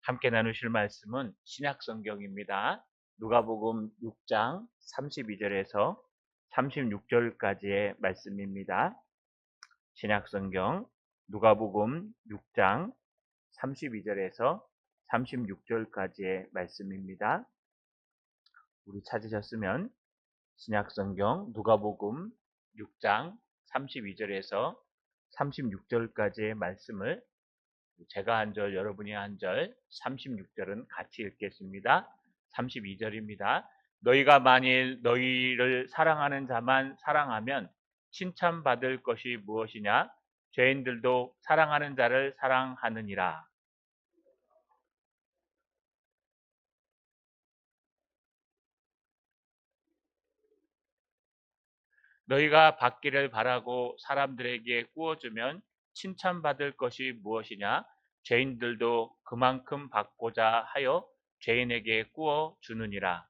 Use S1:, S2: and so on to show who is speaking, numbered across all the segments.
S1: 함께 나누실 말씀은 신약성경입니다. 누가복음 6장 32절에서 36절까지의 말씀입니다. 신약성경 누가복음 6장 32절에서 36절까지의 말씀입니다. 우리 찾으셨으면 신약성경 누가복음 6장 32절에서 36절까지의 말씀을 제가 한 절, 여러분이 한 절, 36절은 같이 읽겠습니다. 32절입니다. 너희가 만일 너희를 사랑하는 자만 사랑하면 칭찬받을 것이 무엇이냐? 죄인들도 사랑하는 자를 사랑하느니라. 너희가 받기를 바라고 사람들에게 꾸어주면 칭찬받을 것이 무엇이냐? 죄인들도 그만큼 받고자 하여 죄인에게 꾸어주느니라.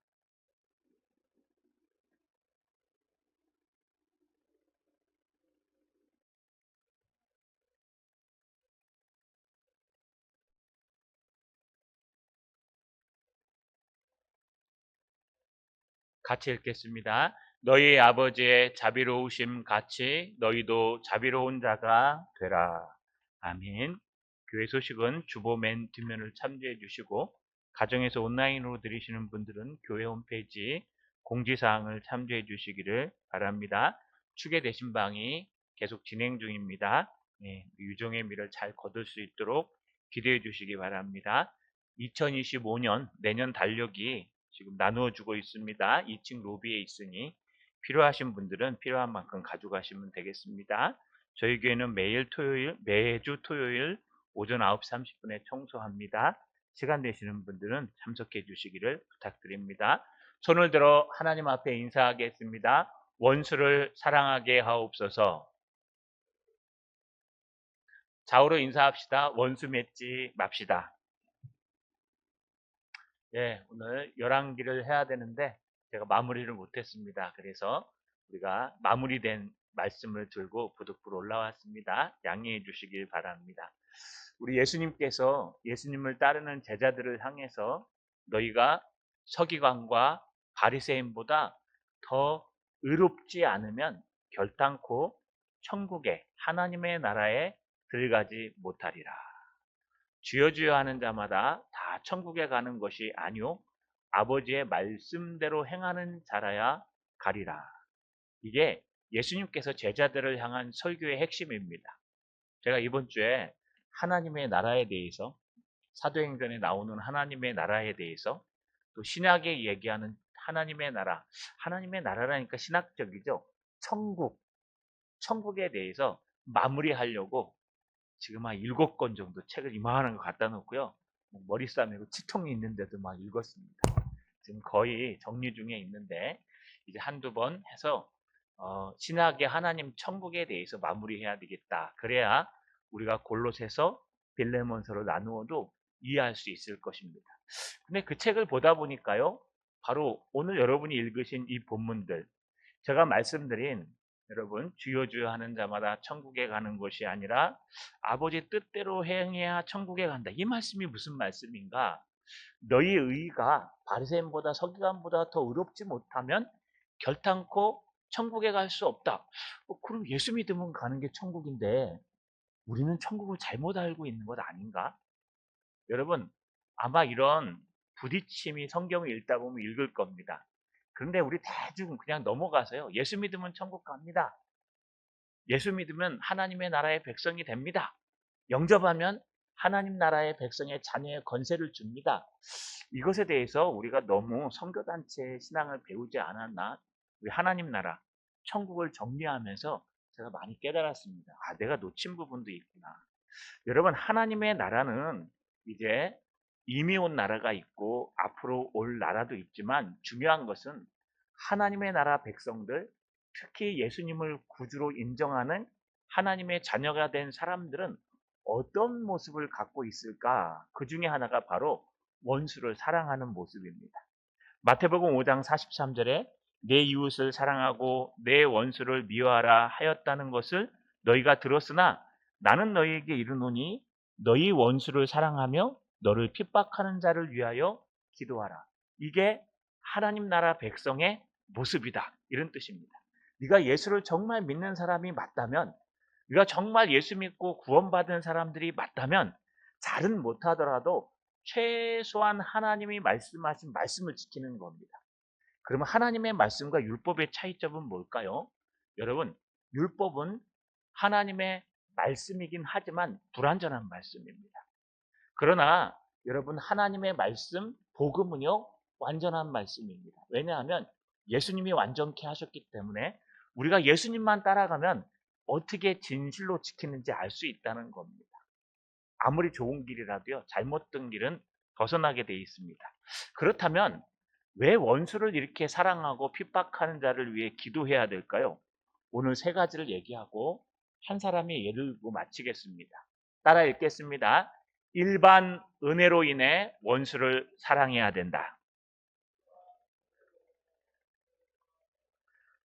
S1: 같이 읽겠습니다. 너희 아버지의 자비로우심 같이 너희도 자비로운 자가 되라. 아멘. 교회 소식은 주보 맨 뒷면을 참조해 주시고 가정에서 온라인으로 들으시는 분들은 교회 홈페이지 공지사항을 참조해 주시기를 바랍니다. 축의 대신방이 계속 진행 중입니다. 유종의 미를 잘 거둘 수 있도록 기대해 주시기 바랍니다. 2025년 내년 달력이 지금 나누어주고 있습니다. 2층 로비에 있으니 필요하신 분들은 필요한 만큼 가져가시면 되겠습니다. 저희 교회는 매주 토요일 오전 9시 30분에 청소합니다. 시간 되시는 분들은 참석해 주시기를 부탁드립니다. 손을 들어 하나님 앞에 인사하겠습니다. 원수를 사랑하게 하옵소서. 좌우로 인사합시다. 원수 맺지 맙시다. 오늘 열왕기를 해야 되는데 제가 마무리를 못했습니다. 그래서 우리가 마무리된 말씀을 들고 부득불 올라왔습니다. 양해해 주시길 바랍니다. 우리 예수님께서 예수님을 따르는 제자들을 향해서 너희가 서기관과 바리새인보다 더 의롭지 않으면 결단코 천국에 하나님의 나라에 들어가지 못하리라. 주여 주여 하는 자마다 다 천국에 가는 것이 아니요 아버지의 말씀대로 행하는 자라야 가리라. 이게 예수님께서 제자들을 향한 설교의 핵심입니다. 제가 이번 주에 하나님의 나라에 대해서 사도행전에 나오는 하나님의 나라에 대해서 또 신약에 얘기하는 하나님의 하나님의 나라라니까 신학적이죠. 천국에 대해서 마무리하려고 지금 한 7권 정도 책을 이만한 거 갖다 놓고요. 머리 싸매고 치통이 있는데도 막 읽었습니다. 지금 거의 정리 중에 있는데 이제 한두 번 해서 신학의 하나님 천국에 대해서 마무리해야 되겠다. 그래야 우리가 골로새서 빌레몬서로 나누어도 이해할 수 있을 것입니다. 근데 그 책을 보다 보니까요. 바로 오늘 여러분이 읽으신 이 본문들 제가 말씀드린 여러분 주여 주여 하는 자마다 천국에 가는 것이 아니라 아버지 뜻대로 행해야 천국에 간다. 이 말씀이 무슨 말씀인가? 너희 의가 바리새인보다 서기관보다 더 의롭지 못하면 결단코 천국에 갈 수 없다. 그럼 예수 믿으면 가는 게 천국인데 우리는 천국을 잘못 알고 있는 것 아닌가? 여러분 아마 이런 부딪힘이 성경을 읽다 보면 읽을 겁니다. 그런데 우리 대중 그냥 넘어가서요. 예수 믿으면 천국 갑니다. 예수 믿으면 하나님의 나라의 백성이 됩니다. 영접하면 하나님 나라의 백성의 자녀의 권세를 줍니다. 이것에 대해서 우리가 너무 선교단체의 신앙을 배우지 않았나? 우리 하나님 나라, 천국을 정리하면서 제가 많이 깨달았습니다. 내가 놓친 부분도 있구나. 여러분, 하나님의 나라는 이제 이미 온 나라가 있고 앞으로 올 나라도 있지만 중요한 것은 하나님의 나라 백성들, 특히 예수님을 구주로 인정하는 하나님의 자녀가 된 사람들은 어떤 모습을 갖고 있을까? 그 중에 하나가 바로 원수를 사랑하는 모습입니다. 마태복음 5장 43절에 내 이웃을 사랑하고 내 원수를 미워하라 하였다는 것을 너희가 들었으나 나는 너희에게 이르노니 너희 원수를 사랑하며 너를 핍박하는 자를 위하여 기도하라. 이게 하나님 나라 백성의 모습이다. 이런 뜻입니다. 네가 예수를 정말 믿는 사람이 맞다면, 네가 정말 예수 믿고 구원받은 사람들이 맞다면 잘은 못하더라도 최소한 하나님이 말씀하신 말씀을 지키는 겁니다. 그러면 하나님의 말씀과 율법의 차이점은 뭘까요? 여러분, 율법은 하나님의 말씀이긴 하지만 불완전한 말씀입니다. 그러나 여러분, 하나님의 말씀, 복음은요, 완전한 말씀입니다. 왜냐하면 예수님이 완전케 하셨기 때문에 우리가 예수님만 따라가면 어떻게 진실로 지키는지 알 수 있다는 겁니다. 아무리 좋은 길이라도요, 잘못된 길은 벗어나게 돼 있습니다. 그렇다면 왜 원수를 이렇게 사랑하고 핍박하는 자를 위해 기도해야 될까요? 오늘 세 가지를 얘기하고 한 사람의 예를 들고 마치겠습니다. 따라 읽겠습니다. 일반 은혜로 인해 원수를 사랑해야 된다.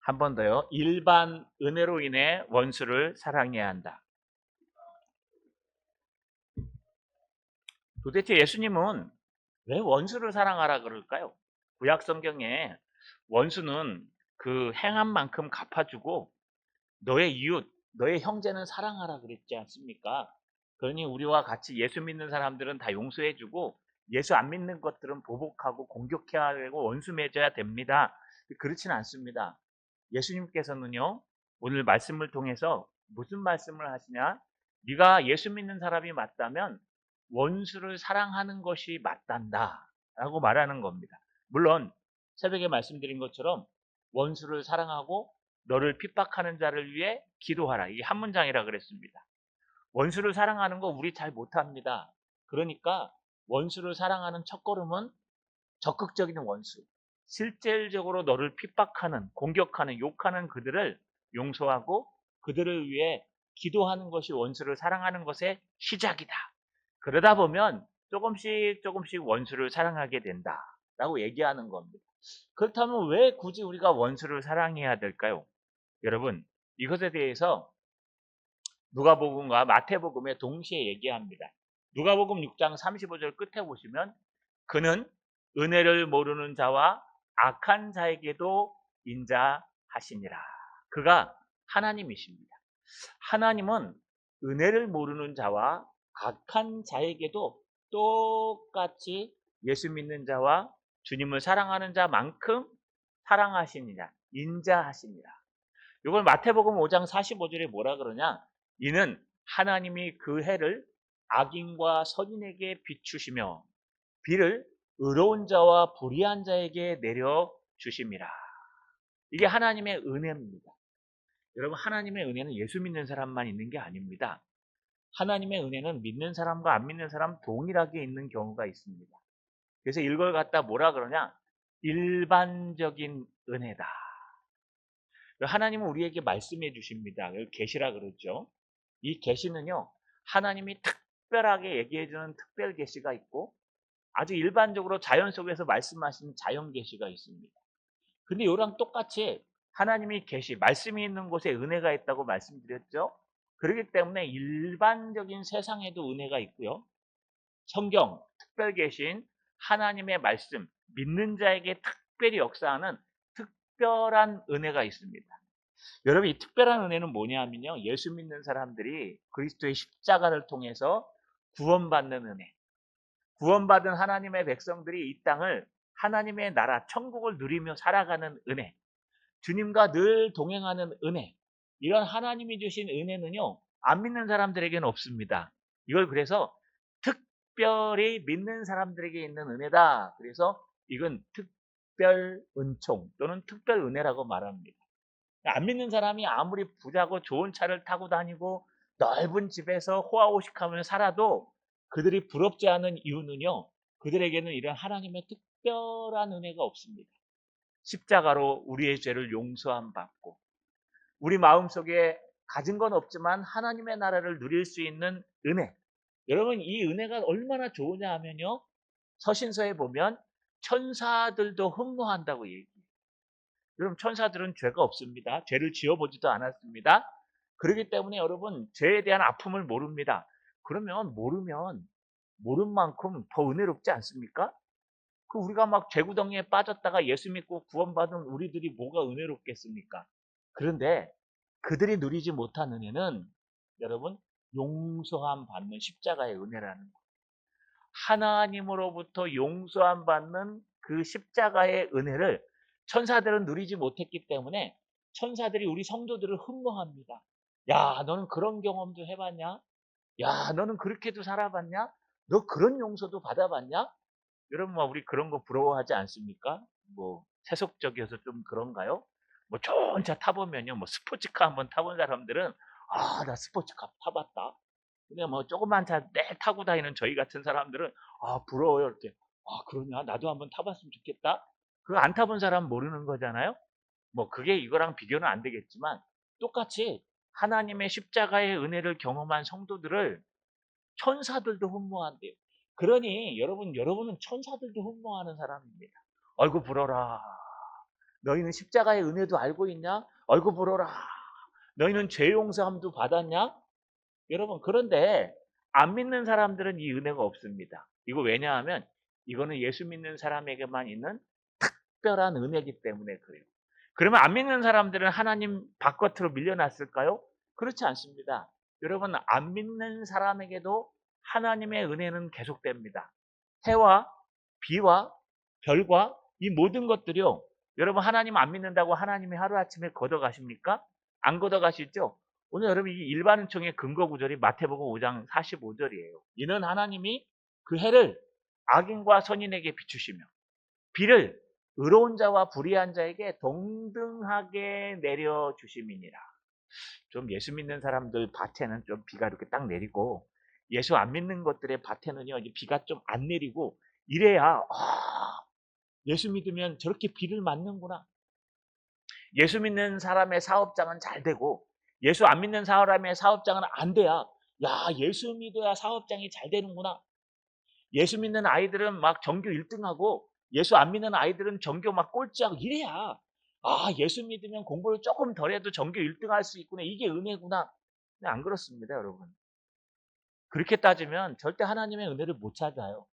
S1: 한 번 더요. 일반 은혜로 인해 원수를 사랑해야 한다. 도대체 예수님은 왜 원수를 사랑하라 그럴까요? 구약 성경에 원수는 그 행한 만큼 갚아주고 너의 이웃, 너의 형제는 사랑하라 그랬지 않습니까? 그러니 우리와 같이 예수 믿는 사람들은 다 용서해주고 예수 안 믿는 것들은 보복하고 공격해야 되고 원수 맺어야 됩니다. 그렇지는 않습니다. 예수님께서는요, 오늘 말씀을 통해서 무슨 말씀을 하시냐? 네가 예수 믿는 사람이 맞다면 원수를 사랑하는 것이 맞단다 라고 말하는 겁니다. 물론 새벽에 말씀드린 것처럼 원수를 사랑하고 너를 핍박하는 자를 위해 기도하라. 이게 한 문장이라 그랬습니다. 원수를 사랑하는 거 우리 잘 못합니다. 그러니까 원수를 사랑하는 첫걸음은 적극적인 원수, 실질적으로 너를 핍박하는, 공격하는, 욕하는 그들을 용서하고 그들을 위해 기도하는 것이 원수를 사랑하는 것의 시작이다. 그러다 보면 조금씩 원수를 사랑하게 된다라고 얘기하는 겁니다. 그렇다면 왜 굳이 우리가 원수를 사랑해야 될까요? 여러분, 이것에 대해서 누가복음과 마태복음에 동시에 얘기합니다. 누가복음 6장 35절 끝에 보시면 그는 은혜를 모르는 자와 악한 자에게도 인자하시니라. 그가 하나님이십니다. 하나님은 은혜를 모르는 자와 악한 자에게도 똑같이 예수 믿는 자와 주님을 사랑하는 자만큼 사랑하시니라, 인자하시니라. 이걸 마태복음 5장 45절에 뭐라 그러냐? 이는 하나님이 그 해를 악인과 선인에게 비추시며 비를 의로운 자와 불의한 자에게 내려 주심이라. 이게 하나님의 은혜입니다. 여러분, 하나님의 은혜는 예수 믿는 사람만 있는 게 아닙니다. 하나님의 은혜는 믿는 사람과 안 믿는 사람 동일하게 있는 경우가 있습니다. 그래서 이걸 갖다 뭐라 그러냐? 일반적인 은혜다. 하나님은 우리에게 말씀해 주십니다. 계시라 그러죠. 이 계시는요, 하나님이 특별하게 얘기해 주는 특별 계시가 있고 아주 일반적으로 자연 속에서 말씀하시는 자연 계시가 있습니다. 근데 이랑 똑같이 하나님이 계시, 말씀이 있는 곳에 은혜가 있다고 말씀드렸죠. 그렇기 때문에 일반적인 세상에도 은혜가 있고요. 성경, 특별 계신 하나님의 말씀, 믿는 자에게 특별히 역사하는 특별한 은혜가 있습니다. 여러분, 이 특별한 은혜는 뭐냐면요, 예수 믿는 사람들이 그리스도의 십자가를 통해서 구원받는 은혜, 구원받은 하나님의 백성들이 이 땅을 하나님의 나라, 천국을 누리며 살아가는 은혜, 주님과 늘 동행하는 은혜, 이런 하나님이 주신 은혜는요, 안 믿는 사람들에게는 없습니다. 이걸 그래서 특별히 믿는 사람들에게 있는 은혜다. 그래서 이건 특별 은총 또는 특별 은혜라고 말합니다. 안 믿는 사람이 아무리 부자고 좋은 차를 타고 다니고 넓은 집에서 호화호식하며 살아도 그들이 부럽지 않은 이유는요, 그들에게는 이런 하나님의 특별한 은혜가 없습니다. 십자가로 우리의 죄를 용서함 받고 우리 마음속에 가진 건 없지만 하나님의 나라를 누릴 수 있는 은혜. 여러분, 이 은혜가 얼마나 좋으냐 하면요, 서신서에 보면 천사들도 흠모한다고 얘기해요. 여러분, 천사들은 죄가 없습니다. 죄를 지어보지도 않았습니다. 그렇기 때문에 여러분, 죄에 대한 아픔을 모릅니다. 그러면 모르면 모른 만큼 더 은혜롭지 않습니까? 그 우리가 막 죄구덩이에 빠졌다가 예수 믿고 구원받은 우리들이 뭐가 은혜롭겠습니까? 그런데 그들이 누리지 못한 은혜는 여러분 용서함 받는 십자가의 은혜라는 거예요. 하나님으로부터 용서함 받는 그 십자가의 은혜를 천사들은 누리지 못했기 때문에 천사들이 우리 성도들을 흠모합니다. 야, 너는 그런 경험도 해봤냐? 야, 너는 그렇게도 살아봤냐? 너 그런 용서도 받아봤냐? 여러분, 우리 그런 거 부러워하지 않습니까? 세속적이어서 좀 그런가요? 좋은 차 타보면요, 스포츠카 한번 타본 사람들은, 아, 나 스포츠카 타봤다. 근데 조그만 차 내 타고 다니는 저희 같은 사람들은, 아, 부러워요. 이렇게. 아, 그러냐? 나도 한번 타봤으면 좋겠다. 그거 안 타본 사람 모르는 거잖아요? 그게 이거랑 비교는 안 되겠지만, 똑같이 하나님의 십자가의 은혜를 경험한 성도들을 천사들도 흠모한대요. 그러니 여러분은 천사들도 흠모하는 사람입니다. 아이고 부러라. 너희는 십자가의 은혜도 알고 있냐? 아이고 부러라. 너희는 죄 용서함도 받았냐? 여러분, 그런데 안 믿는 사람들은 이 은혜가 없습니다. 이거 왜냐하면 이거는 예수 믿는 사람에게만 있는 특별한 은혜이기 때문에 그래요. 그러면 안 믿는 사람들은 하나님 바깥으로 밀려났을까요? 그렇지 않습니다. 여러분, 안 믿는 사람에게도 하나님의 은혜는 계속됩니다. 해와 비와 별과 이 모든 것들이요. 여러분, 하나님 안 믿는다고 하나님이 하루아침에 걷어가십니까? 안 걷어가시죠? 오늘 여러분, 이 일반은총의 근거 구절이 마태복음 5장 45절이에요. 이는 하나님이 그 해를 악인과 선인에게 비추시며 비를 의로운 자와 불의한 자에게 동등하게 내려주심이니라. 좀 예수 믿는 사람들 밭에는 좀 비가 이렇게 딱 내리고 예수 안 믿는 것들의 밭에는요 이제 비가 좀 안 내리고 이래야 예수 믿으면 저렇게 비를 맞는구나. 예수 믿는 사람의 사업장은 잘 되고 예수 안 믿는 사람의 사업장은 안 돼야 야 예수 믿어야 사업장이 잘 되는구나. 예수 믿는 아이들은 막 전교 1등하고 예수 안 믿는 아이들은 전교 막 꼴찌하고 이래야 예수 믿으면 공부를 조금 덜 해도 전교 1등 할 수 있구나. 이게 은혜구나. 근데 안 그렇습니다, 여러분. 그렇게 따지면 절대 하나님의 은혜를 못 찾아요.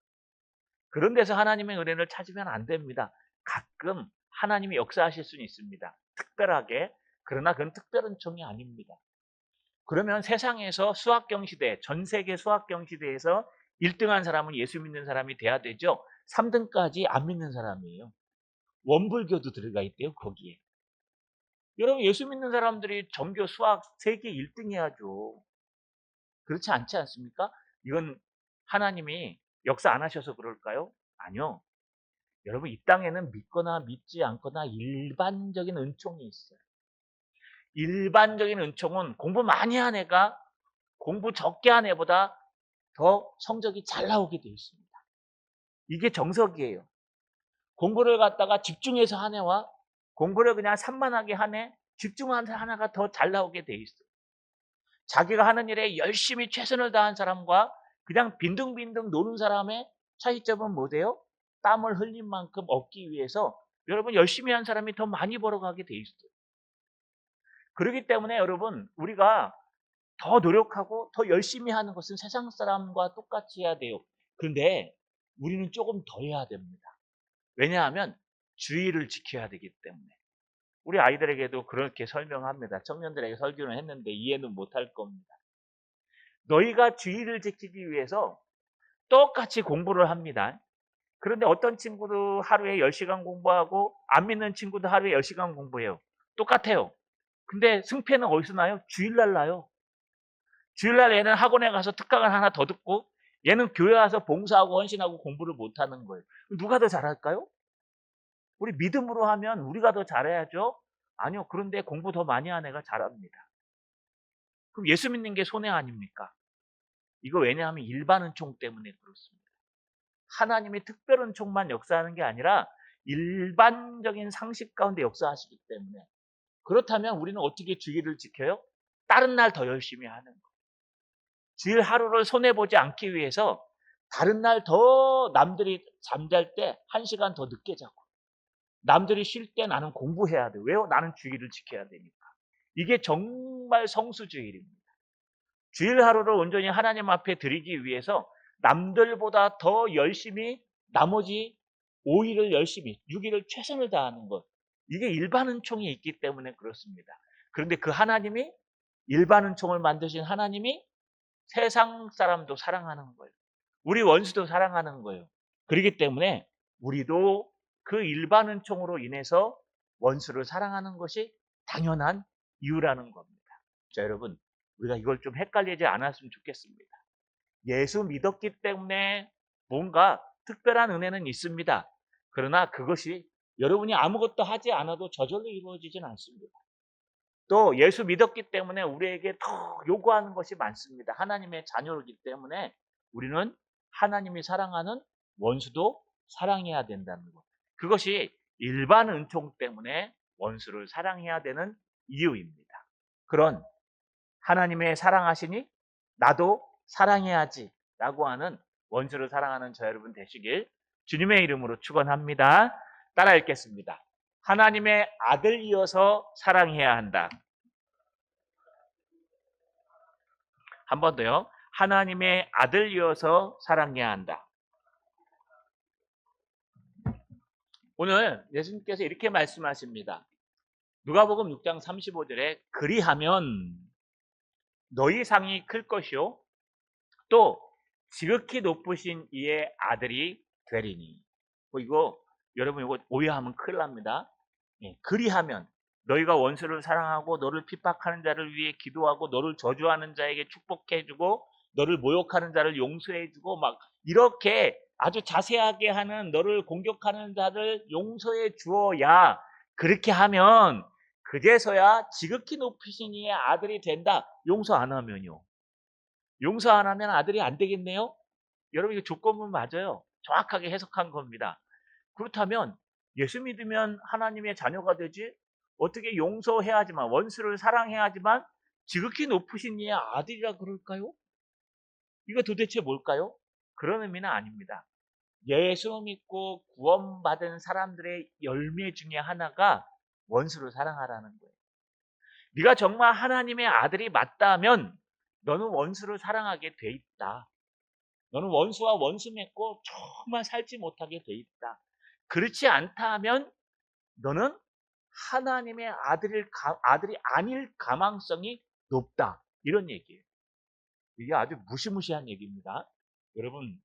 S1: 그런 데서 하나님의 은혜를 찾으면 안 됩니다. 가끔 하나님이 역사하실 수는 있습니다. 특별하게. 그러나 그건 특별한 총이 아닙니다. 그러면 세상에서 수학경 시대, 전 세계 수학경 시대에서 1등한 사람은 예수 믿는 사람이 돼야 되죠. 3등까지 안 믿는 사람이에요. 원불교도 들어가 있대요, 거기에. 여러분, 예수 믿는 사람들이 전교 수학 세계 1등 해야죠. 그렇지 않지 않습니까? 이건 하나님이 역사 안 하셔서 그럴까요? 아니요. 여러분, 이 땅에는 믿거나 믿지 않거나 일반적인 은총이 있어요. 일반적인 은총은 공부 많이 한 애가 공부 적게 한 애보다 더 성적이 잘 나오게 되어 있습니다. 이게 정석이에요. 공부를 갖다가 집중해서 한 애와 공부를 그냥 산만하게 한 애, 집중한 하나가 더 잘 나오게 되어 있어요. 자기가 하는 일에 열심히 최선을 다한 사람과 그냥 빈둥빈둥 노는 사람의 차이점은 뭐예요? 땀을 흘린 만큼 얻기 위해서 여러분 열심히 한 사람이 더 많이 벌어가게 돼 있어요. 그렇기 때문에 여러분 우리가 더 노력하고 더 열심히 하는 것은 세상 사람과 똑같이 해야 돼요. 그런데 우리는 조금 더 해야 됩니다. 왜냐하면 주의를 지켜야 되기 때문에. 우리 아이들에게도 그렇게 설명합니다. 청년들에게 설교를 했는데 이해는 못할 겁니다. 너희가 주의를 지키기 위해서 똑같이 공부를 합니다. 그런데 어떤 친구도 하루에 10시간 공부하고 안 믿는 친구도 하루에 10시간 공부해요. 똑같아요. 근데 승패는 어디서 나요? 주일날 나요. 주일날 얘는 학원에 가서 특강을 하나 더 듣고 얘는 교회 와서 봉사하고 헌신하고 공부를 못하는 거예요. 누가 더 잘할까요? 우리 믿음으로 하면 우리가 더 잘해야죠. 아니요. 그런데 공부 더 많이 한 애가 잘합니다. 그럼 예수 믿는 게 손해 아닙니까? 이거 왜냐하면 일반 은총 때문에 그렇습니다. 하나님이 특별 은총만 역사하는 게 아니라 일반적인 상식 가운데 역사하시기 때문에. 그렇다면 우리는 어떻게 주일을 지켜요? 다른 날 더 열심히 하는 거예요. 주일 하루를 손해보지 않기 위해서 다른 날 더 남들이 잠잘 때 1시간 더 늦게 자고 남들이 쉴 때 나는 공부해야 돼. 왜요? 나는 주일을 지켜야 되니까. 이게 정말 성수주일입니다. 주일 하루를 온전히 하나님 앞에 드리기 위해서 남들보다 더 열심히 나머지 5일을 열심히 6일을 최선을 다하는 것. 이게 일반 은총이 있기 때문에 그렇습니다. 그런데 그 하나님이 일반 은총을 만드신 하나님이 세상 사람도 사랑하는 거예요. 우리 원수도 사랑하는 거예요. 그렇기 때문에 우리도 그 일반 은총으로 인해서 원수를 사랑하는 것이 당연한 이유라는 겁니다. 자, 여러분, 우리가 이걸 좀 헷갈리지 않았으면 좋겠습니다. 예수 믿었기 때문에 뭔가 특별한 은혜는 있습니다. 그러나 그것이 여러분이 아무것도 하지 않아도 저절로 이루어지진 않습니다. 또 예수 믿었기 때문에 우리에게 더 요구하는 것이 많습니다. 하나님의 자녀이기 때문에 우리는 하나님이 사랑하는 원수도 사랑해야 된다는 것. 그것이 일반 은총 때문에 원수를 사랑해야 되는 이유입니다. 그런 하나님의 사랑하시니 나도 사랑해야지 라고 하는 원수를 사랑하는 저 여러분 되시길 주님의 이름으로 축원합니다. 따라 읽겠습니다. 하나님의 아들이어서 사랑해야 한다. 한 번 더요. 하나님의 아들이어서 사랑해야 한다. 오늘 예수님께서 이렇게 말씀하십니다. 누가복음 6장 35절에 그리하면 너희 상이 클 것이요 또 지극히 높으신 이의 아들이 되리니. 이거 여러분 이거 오해하면 큰일 납니다. 그리하면 너희가 원수를 사랑하고 너를 핍박하는 자를 위해 기도하고 너를 저주하는 자에게 축복해주고 너를 모욕하는 자를 용서해주고 막 이렇게 아주 자세하게 하는 너를 공격하는 자를 용서해 주어야 그렇게 하면 그제서야 지극히 높으신 이의 아들이 된다. 용서 안 하면요. 용서 안 하면 아들이 안 되겠네요? 여러분 이거 조건은 맞아요. 정확하게 해석한 겁니다. 그렇다면 예수 믿으면 하나님의 자녀가 되지? 어떻게 용서해야지만 원수를 사랑해야지만 지극히 높으신 이의 아들이라 그럴까요? 이거 도대체 뭘까요? 그런 의미는 아닙니다. 예수 믿고 구원받은 사람들의 열매 중에 하나가 원수를 사랑하라는 거예요. 네가 정말 하나님의 아들이 맞다면 너는 원수를 사랑하게 돼 있다. 너는 원수와 원수 맺고 정말 살지 못하게 돼 있다. 그렇지 않다 하면 너는 하나님의 아들이 아닐 가망성이 높다. 이런 얘기예요. 이게 아주 무시무시한 얘기입니다. 여러분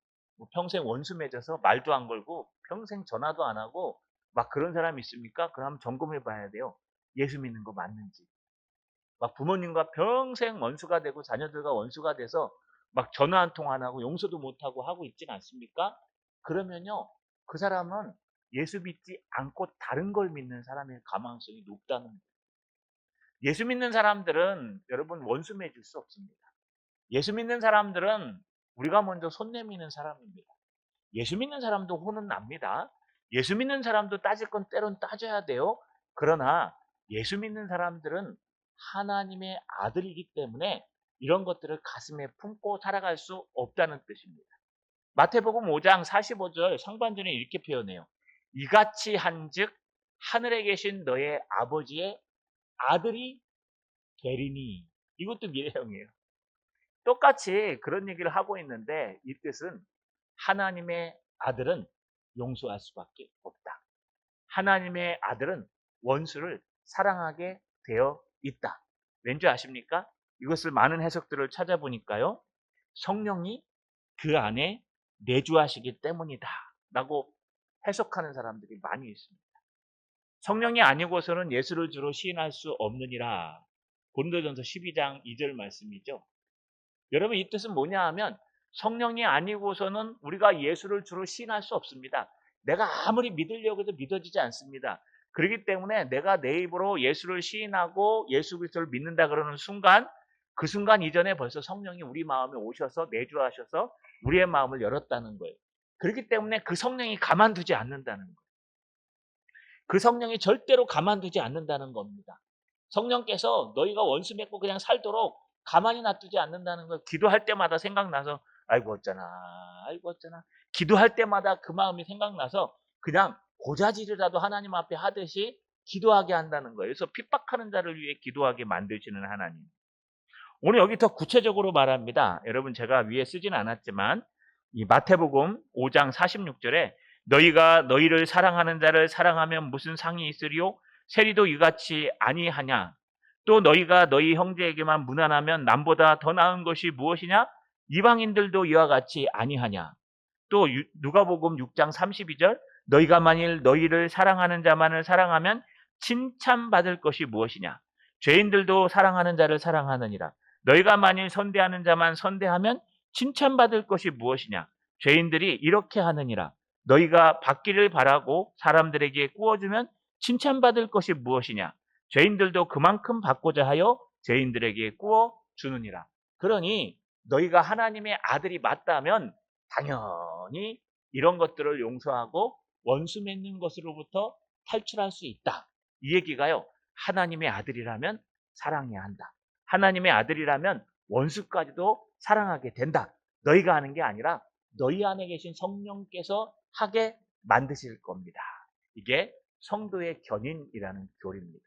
S1: 평생 원수 맺어서 말도 안 걸고 평생 전화도 안 하고 막 그런 사람 있습니까? 그럼 점검해 봐야 돼요. 예수 믿는 거 맞는지. 막 부모님과 평생 원수가 되고 자녀들과 원수가 돼서 막 전화 한 통 안 하고 용서도 못하고 하고 있진 않습니까? 그러면요 그 사람은 예수 믿지 않고 다른 걸 믿는 사람의 가망성이 높다는 거예요. 예수 믿는 사람들은 여러분 원수 맺을 수 없습니다. 예수 믿는 사람들은 우리가 먼저 손 내미는 사람입니다. 예수 믿는 사람도 혼은 납니다. 예수 믿는 사람도 따질 건 때론 따져야 돼요. 그러나 예수 믿는 사람들은 하나님의 아들이기 때문에 이런 것들을 가슴에 품고 살아갈 수 없다는 뜻입니다. 마태복음 5장 45절 상반절에 이렇게 표현해요. 이같이 한즉 하늘에 계신 너의 아버지의 아들이 되리니. 이것도 미래형이에요. 똑같이 그런 얘기를 하고 있는데 이 뜻은 하나님의 아들은 용서할 수밖에 없다. 하나님의 아들은 원수를 사랑하게 되어 있다. 왠지 아십니까? 이것을 많은 해석들을 찾아보니까요. 성령이 그 안에 내주하시기 때문이다. 라고 해석하는 사람들이 많이 있습니다. 성령이 아니고서는 예수를 주로 시인할 수 없느니라. 고린도전서 12장 2절 말씀이죠. 여러분 이 뜻은 뭐냐 하면 성령이 아니고서는 우리가 예수를 주로 시인할 수 없습니다. 내가 아무리 믿으려고 해도 믿어지지 않습니다. 그렇기 때문에 내가 내 입으로 예수를 시인하고 예수 그리스도를 믿는다 그러는 순간 그 순간 이전에 벌써 성령이 우리 마음에 오셔서 내주하셔서 우리의 마음을 열었다는 거예요. 그렇기 때문에 그 성령이 가만두지 않는다는 거예요. 그 성령이 절대로 가만두지 않는다는 겁니다. 성령께서 너희가 원수 맺고 그냥 살도록 가만히 놔두지 않는다는 걸 기도할 때마다 생각나서 아이고 어쩌나 기도할 때마다 그 마음이 생각나서 그냥 고자질이라도 하나님 앞에 하듯이 기도하게 한다는 거예요. 그래서 핍박하는 자를 위해 기도하게 만드시는 하나님. 오늘 여기 더 구체적으로 말합니다. 여러분 제가 위에 쓰진 않았지만 이 마태복음 5장 46절에 너희가 너희를 사랑하는 자를 사랑하면 무슨 상이 있으리요? 세리도 이같이 아니하냐? 또 너희가 너희 형제에게만 무난하면 남보다 더 나은 것이 무엇이냐? 이방인들도 이와 같이 아니하냐? 또 누가복음 6장 32절 너희가 만일 너희를 사랑하는 자만을 사랑하면 칭찬받을 것이 무엇이냐? 죄인들도 사랑하는 자를 사랑하느니라. 너희가 만일 선대하는 자만 선대하면 칭찬받을 것이 무엇이냐? 죄인들이 이렇게 하느니라. 너희가 받기를 바라고 사람들에게 구워주면 칭찬받을 것이 무엇이냐? 죄인들도 그만큼 받고자 하여 죄인들에게 구워 주느니라. 그러니 너희가 하나님의 아들이 맞다면 당연히 이런 것들을 용서하고 원수 맺는 것으로부터 탈출할 수 있다. 이 얘기가요. 하나님의 아들이라면 사랑해야 한다. 하나님의 아들이라면 원수까지도 사랑하게 된다. 너희가 하는 게 아니라 너희 안에 계신 성령께서 하게 만드실 겁니다. 이게 성도의 견인이라는 교리입니다.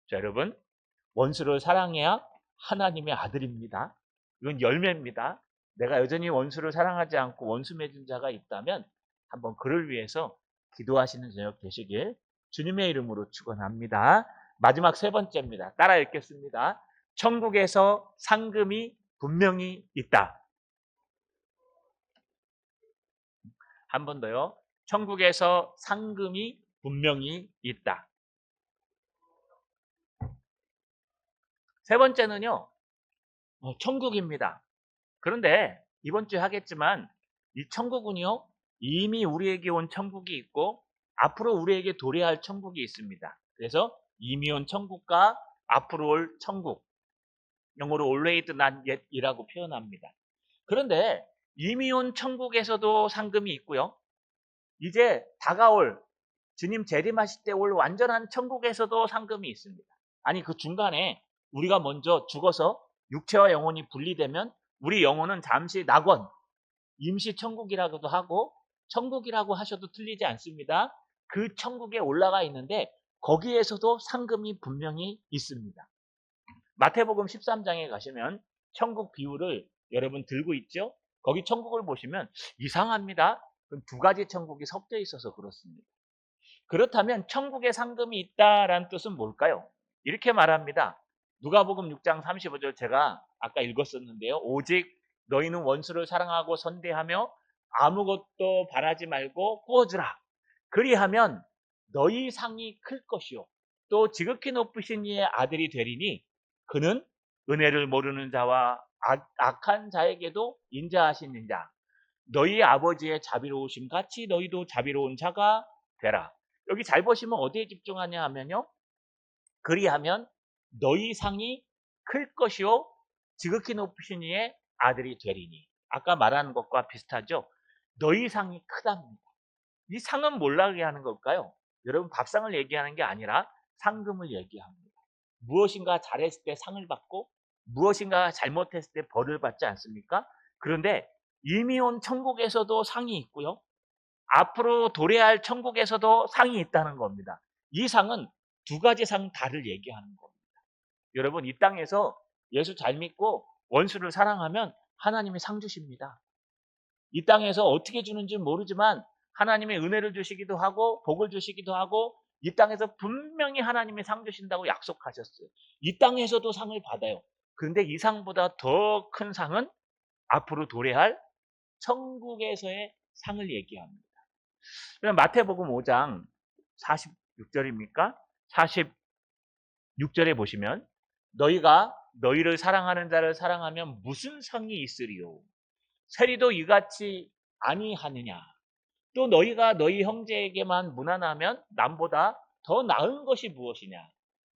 S1: 자, 여러분, 원수를 사랑해야 하나님의 아들입니다. 이건 열매입니다. 내가 여전히 원수를 사랑하지 않고 원수 맺은 자가 있다면 한번 그를 위해서 기도하시는 저녁 되시길 주님의 이름으로 축원합니다. 마지막 세 번째입니다. 따라 읽겠습니다. 천국에서 상금이 분명히 있다. 한 번 더요. 천국에서 상금이 분명히 있다. 세 번째는요. 천국입니다. 그런데 이번 주에 하겠지만 이 천국은요. 이미 우리에게 온 천국이 있고 앞으로 우리에게 도래할 천국이 있습니다. 그래서 이미 온 천국과 앞으로 올 천국, 영어로 already not yet이라고 표현합니다. 그런데 이미 온 천국에서도 상금이 있고요. 이제 다가올 주님 재림하실 때 올 완전한 천국에서도 상금이 있습니다. 아니 그 중간에 우리가 먼저 죽어서 육체와 영혼이 분리되면 우리 영혼은 잠시 낙원, 임시 천국이라고도 하고 천국이라고 하셔도 틀리지 않습니다. 그 천국에 올라가 있는데 거기에서도 상금이 분명히 있습니다. 마태복음 13장에 가시면 천국 비유를 여러분 들고 있죠? 거기 천국을 보시면 이상합니다. 두 가지 천국이 섞여 있어서 그렇습니다. 그렇다면 천국에 상금이 있다라는 뜻은 뭘까요? 이렇게 말합니다. 누가복음 6장 35절 제가 아까 읽었었는데요. 오직 너희는 원수를 사랑하고 선대하며 아무것도 바라지 말고 구워주라. 그리하면 너희 상이 클 것이요. 또 지극히 높으신 이의 아들이 되리니 그는 은혜를 모르는 자와 악한 자에게도 인자하시는 자. 너희 아버지의 자비로우심 같이 너희도 자비로운 자가 되라. 여기 잘 보시면 어디에 집중하냐 하면요. 그리하면 너희 상이 클 것이요 지극히 높으신 이의 아들이 되리니. 아까 말하는 것과 비슷하죠. 너희 상이 크답니다. 이 상은 뭘라고 하는 걸까요? 여러분 밥상을 얘기하는 게 아니라 상금을 얘기합니다. 무엇인가 잘했을 때 상을 받고 무엇인가 잘못했을 때 벌을 받지 않습니까? 그런데 이미 온 천국에서도 상이 있고요. 앞으로 도래할 천국에서도 상이 있다는 겁니다. 이 상은 두 가지 상 다를 얘기하는 겁니다. 여러분 이 땅에서 예수 잘 믿고 원수를 사랑하면 하나님이 상 주십니다. 이 땅에서 어떻게 주는지 모르지만 하나님의 은혜를 주시기도 하고 복을 주시기도 하고 이 땅에서 분명히 하나님이 상 주신다고 약속하셨어요. 이 땅에서도 상을 받아요. 그런데 이 상보다 더 큰 상은 앞으로 도래할 천국에서의 상을 얘기합니다. 그럼 마태복음 5장 46절입니까? 46절에 보시면 너희가 너희를 사랑하는 자를 사랑하면 무슨 상이 있으리요? 세리도 이같이 아니하느냐? 또 너희가 너희 형제에게만 무난하면 남보다 더 나은 것이 무엇이냐?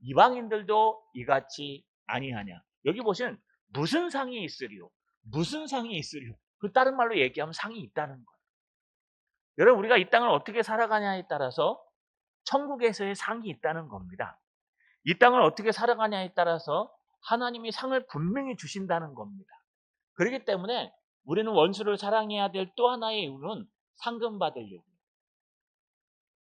S1: 이방인들도 이같이 아니하냐? 여기 보시면 무슨 상이 있으리요? 무슨 상이 있으리요? 그 다른 말로 얘기하면 상이 있다는 거예요. 여러분 우리가 이 땅을 어떻게 살아가냐에 따라서 천국에서의 상이 있다는 겁니다. 이 땅을 어떻게 살아가냐에 따라서 하나님이 상을 분명히 주신다는 겁니다. 그렇기 때문에 우리는 원수를 사랑해야 될 또 하나의 이유는 상금 받으려고.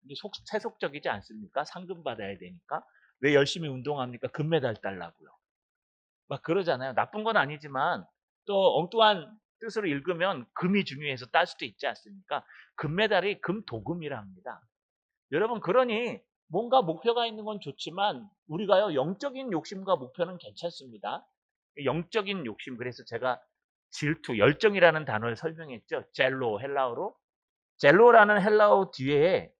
S1: 근데 세속적이지 않습니까? 상금 받아야 되니까. 왜 열심히 운동합니까? 금메달 달라고요. 막 그러잖아요. 나쁜 건 아니지만 또 엉뚱한 뜻으로 읽으면 금이 중요해서 딸 수도 있지 않습니까? 금메달이 금도금이라 합니다. 여러분, 그러니 뭔가 목표가 있는 건 좋지만 우리가요, 영적인 욕심과 목표는 괜찮습니다. 영적인 욕심, 그래서 제가 질투, 열정이라는 단어를 설명했죠. 젤로, 헬라어로. 젤로라는 헬라어 뒤에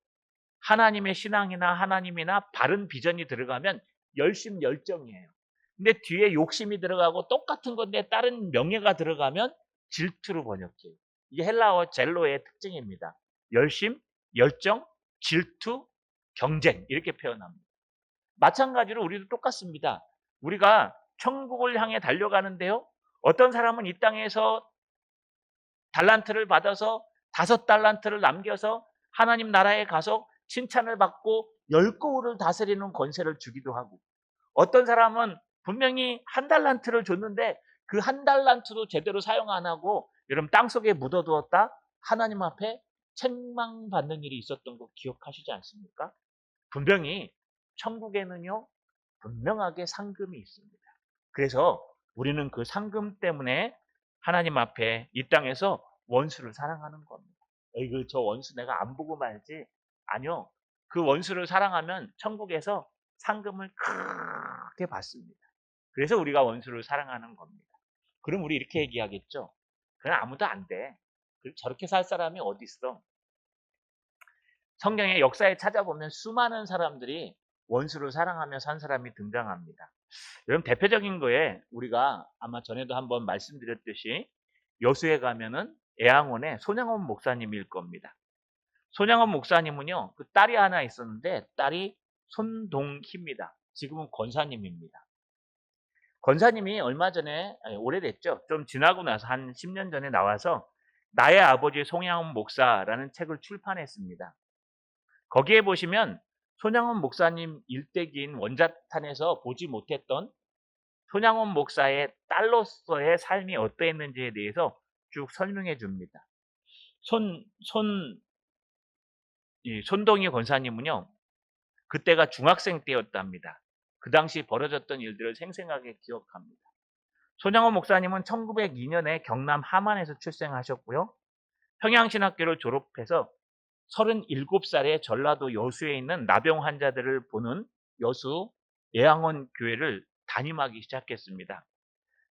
S1: 하나님의 신앙이나 하나님이나 바른 비전이 들어가면 열심, 열정이에요. 근데 뒤에 욕심이 들어가고 똑같은 건데 다른 명예가 들어가면 질투로 번역해요. 이게 헬라어 젤로의 특징입니다. 열심, 열정, 질투, 경쟁, 이렇게 표현합니다. 마찬가지로 우리도 똑같습니다. 우리가 천국을 향해 달려가는데요, 어떤 사람은 이 땅에서 달란트를 받아서 5달란트를 남겨서 하나님 나라에 가서 칭찬을 받고 10거울을 다스리는 권세를 주기도 하고, 어떤 사람은 분명히 1달란트를 줬는데 그 1달란트도 제대로 사용 안 하고 여러분 땅속에 묻어두었다 하나님 앞에 책망받는 일이 있었던 거 기억하시지 않습니까? 분명히 천국에는요, 분명하게 상금이 있습니다. 그래서 우리는 그 상금 때문에 하나님 앞에 이 땅에서 원수를 사랑하는 겁니다. 이거 저 원수 내가 안 보고 말지. 아니요. 그 원수를 사랑하면 천국에서 상금을 크게 받습니다. 그래서 우리가 원수를 사랑하는 겁니다. 그럼 우리 이렇게 얘기하겠죠. 그냥 아무도 안 돼. 저렇게 살 사람이 어디 있어? 성경의 역사에 찾아보면 수많은 사람들이 원수를 사랑하며 산 사람이 등장합니다. 여러분, 대표적인 거에 우리가 아마 전에도 한번 말씀드렸듯이 여수에 가면은 애양원의 손양원 목사님일 겁니다. 손양원 목사님은요, 그 딸이 하나 있었는데 딸이 손동희입니다. 지금은 권사님입니다. 권사님이 얼마 전에, 오래됐죠. 좀 지나고 나서 한 10년 전에 나와서 나의 아버지 손양원 목사라는 책을 출판했습니다. 거기에 보시면 손양원 목사님 일대기인 원자탄에서 보지 못했던 손양원 목사의 딸로서의 삶이 어떠했는지에 대해서 쭉 설명해 줍니다. 손동희 권사님은요, 그때가 중학생 때였답니다. 그 당시 벌어졌던 일들을 생생하게 기억합니다. 손양원 목사님은 1902년에 경남 함안에서 출생하셨고요. 평양신학교를 졸업해서 37살에 전라도 여수에 있는 나병 환자들을 보는 여수 예양원 교회를 담임하기 시작했습니다.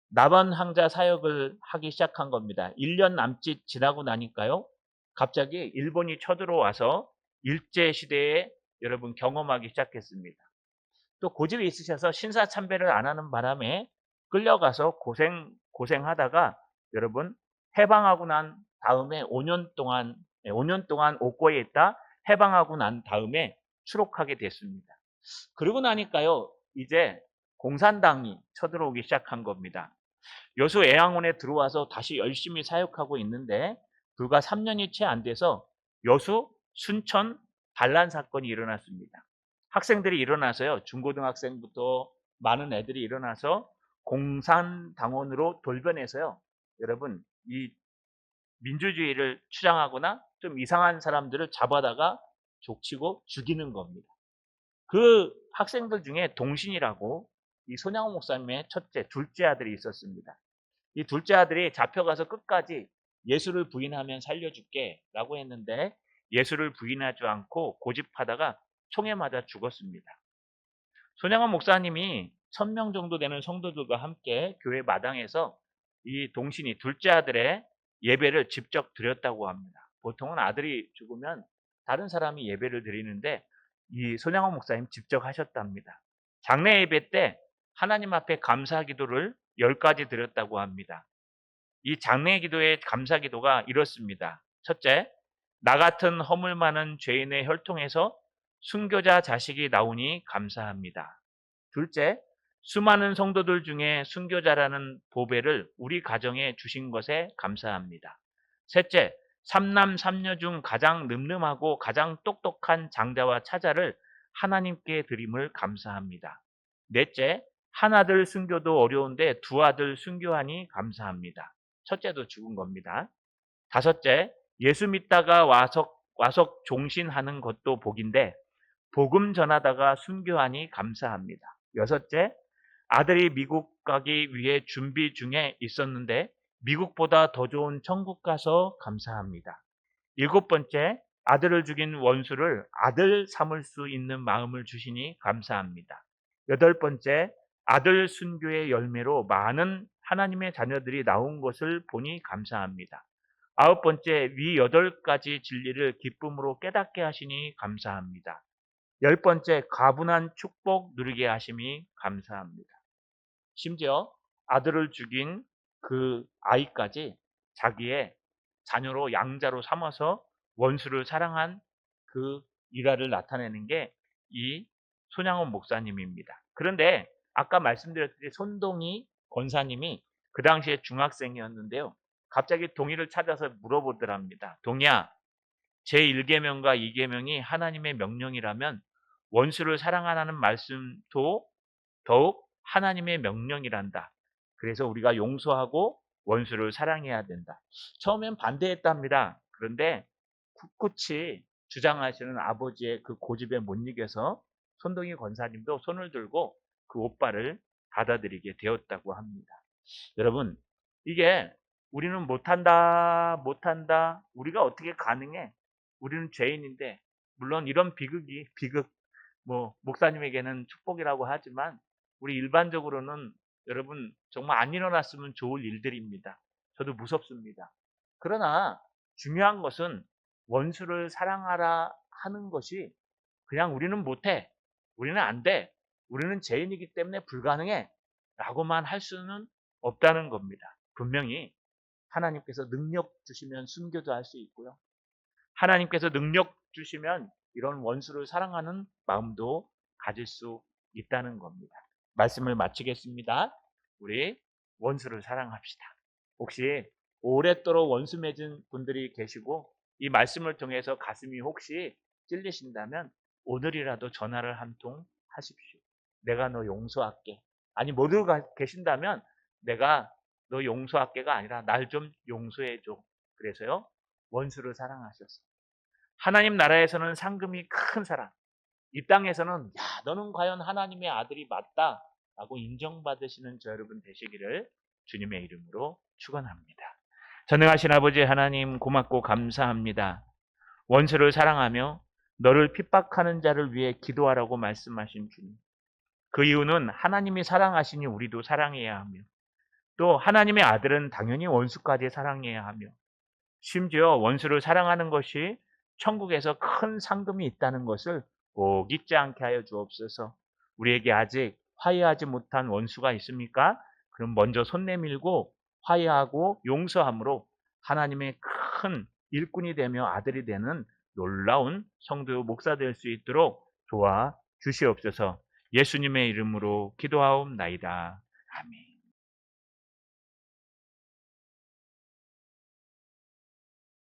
S1: 나병 환자 사역을 하기 시작한 겁니다. 1년 남짓 지나고 나니까요, 갑자기 일본이 쳐들어와서 일제시대에 여러분 경험하기 시작했습니다. 또 고집이 있으셔서 신사참배를 안 하는 바람에 끌려가서 고생하다가 여러분 해방하고 난 다음에 5년 동안 옥고에 있다 해방하고 난 다음에 추록하게 됐습니다. 그러고 나니까요, 이제 공산당이 쳐들어오기 시작한 겁니다. 여수 애양원에 들어와서 다시 열심히 사역하고 있는데 불과 3년이 채 안 돼서 여수 순천 반란 사건이 일어났습니다. 학생들이 일어나서요, 중고등학생부터 많은 애들이 일어나서 공산당원으로 돌변해서요, 여러분 이 민주주의를 주장하거나 좀 이상한 사람들을 잡아다가 족치고 죽이는 겁니다. 그 학생들 중에 동신이라고 이 손양호 목사님의 첫째, 둘째 아들이 있었습니다. 이 둘째 아들이 잡혀가서 끝까지 예수를 부인하면 살려줄게 라고 했는데 예수를 부인하지 않고 고집하다가 총에 맞아 죽었습니다. 손양원 목사님이 1000명 정도 되는 성도들과 함께 교회 마당에서 이 동신이 둘째 아들의 예배를 직접 드렸다고 합니다. 보통은 아들이 죽으면 다른 사람이 예배를 드리는데 이 손양원 목사님 직접 하셨답니다. 장례 예배 때 하나님 앞에 감사 기도를 10가지 드렸다고 합니다. 이 장례 기도의 감사 기도가 이렇습니다. 첫째, 나 같은 허물 많은 죄인의 혈통에서 순교자 자식이 나오니 감사합니다. 둘째, 수많은 성도들 중에 순교자라는 보배를 우리 가정에 주신 것에 감사합니다. 셋째, 삼남 삼녀 중 가장 늠름하고 가장 똑똑한 장자와 차자를 하나님께 드림을 감사합니다. 넷째, 한 아들 순교도 어려운데 두 아들 순교하니 감사합니다. 첫째도 죽은 겁니다. 다섯째, 예수 믿다가 와서 종신하는 것도 복인데 복음 전하다가 순교하니 감사합니다. 여섯째, 아들이 미국 가기 위해 준비 중에 있었는데 미국보다 더 좋은 천국 가서 감사합니다. 7번째, 아들을 죽인 원수를 아들 삼을 수 있는 마음을 주시니 감사합니다. 8번째, 아들 순교의 열매로 많은 하나님의 자녀들이 나온 것을 보니 감사합니다. 9번째, 위 8가지 진리를 기쁨으로 깨닫게 하시니 감사합니다. 10번째, 가분한 축복 누리게 하심이 감사합니다. 심지어 아들을 죽인 그 아이까지 자기의 자녀로 양자로 삼아서 원수를 사랑한 그 일화를 나타내는 게 이 손양원 목사님입니다. 그런데 아까 말씀드렸듯이 손동희 권사님이 그 당시에 중학생이었는데요. 갑자기 동희를 찾아서 물어보더랍니다. 동희야, 제1계명과 2계명이 하나님의 명령이라면 원수를 사랑하라는 말씀도 더욱 하나님의 명령이란다. 그래서 우리가 용서하고 원수를 사랑해야 된다. 처음엔 반대했답니다. 그런데 굳굳이 주장하시는 아버지의 그 고집에 못 이겨서 손동희 권사님도 손을 들고 그 오빠를 받아들이게 되었다고 합니다. 여러분, 이게 우리는 못한다, 우리가 어떻게 가능해? 우리는 죄인인데, 물론 이런 비극, 목사님에게는 축복이라고 하지만, 우리 일반적으로는 여러분, 정말 안 일어났으면 좋을 일들입니다. 저도 무섭습니다. 그러나 중요한 것은 원수를 사랑하라 하는 것이 그냥 우리는 못해, 우리는 안 돼, 우리는 죄인이기 때문에 불가능해 라고만 할 수는 없다는 겁니다. 분명히 하나님께서 능력 주시면 순교도 할 수 있고요. 하나님께서 능력 주시면 이런 원수를 사랑하는 마음도 가질 수 있다는 겁니다. 말씀을 마치겠습니다. 우리 원수를 사랑합시다. 혹시 오랫도록 원수 맺은 분들이 계시고 이 말씀을 통해서 가슴이 혹시 찔리신다면 오늘이라도 전화를 한 통 하십시오. 내가 너 용서할게. 아니 모두 계신다면 내가 너 용서할게가 아니라 날 좀 용서해줘. 그래서요 원수를 사랑하셨어. 하나님 나라에서는 상금이 큰 사람, 이 땅에서는 야 너는 과연 하나님의 아들이 맞다 라고 인정받으시는 저 여러분 되시기를 주님의 이름으로 축원합니다. 전능하신 아버지 하나님 고맙고 감사합니다. 원수를 사랑하며 너를 핍박하는 자를 위해 기도하라고 말씀하신 주님. 그 이유는 하나님이 사랑하시니 우리도 사랑해야 하며 또 하나님의 아들은 당연히 원수까지 사랑해야 하며 심지어 원수를 사랑하는 것이 천국에서 큰 상금이 있다는 것을 꼭 잊지 않게 하여 주옵소서. 우리에게 아직 화해하지 못한 원수가 있습니까? 그럼 먼저 손 내밀고 화해하고 용서함으로 하나님의 큰 일꾼이 되며 아들이 되는 놀라운 성도 목사 될 수 있도록 도와 주시옵소서. 예수님의 이름으로 기도하옵나이다. 아멘.